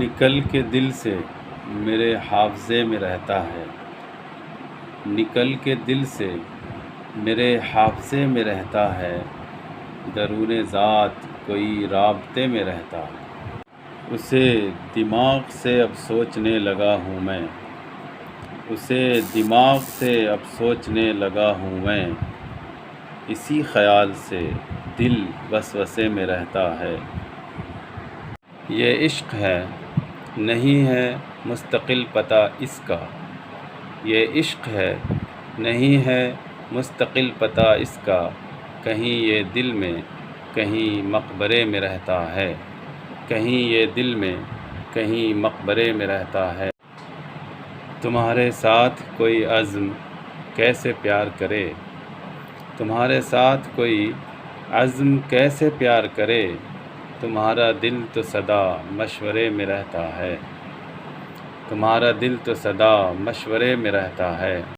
نکل کے دل سے میرے حافظے میں رہتا ہے، نکل کے دل سے میرے حافظے میں رہتا ہے، درون ذات کوئی رابطے میں رہتا ہے۔ اسے دماغ سے اب سوچنے لگا ہوں میں، اسے دماغ سے اب سوچنے لگا ہوں میں، اسی خیال سے دل وسوسے میں رہتا ہے۔ یہ عشق ہے نہیں ہے مستقل پتہ اس کا، یہ عشق ہے نہیں ہے مستقل پتہ اس کا، کہیں یہ دل میں کہیں مقبرے میں رہتا ہے، کہیں یہ دل میں کہیں مقبرے میں رہتا ہے۔ تمہارے ساتھ کوئی عزم کیسے پیار کرے، تمہارے ساتھ کوئی عزم کیسے پیار کرے، تمہارا دل تو سدا مشورے میں رہتا ہے، تمہارا دل تو سدا مشورے میں رہتا ہے۔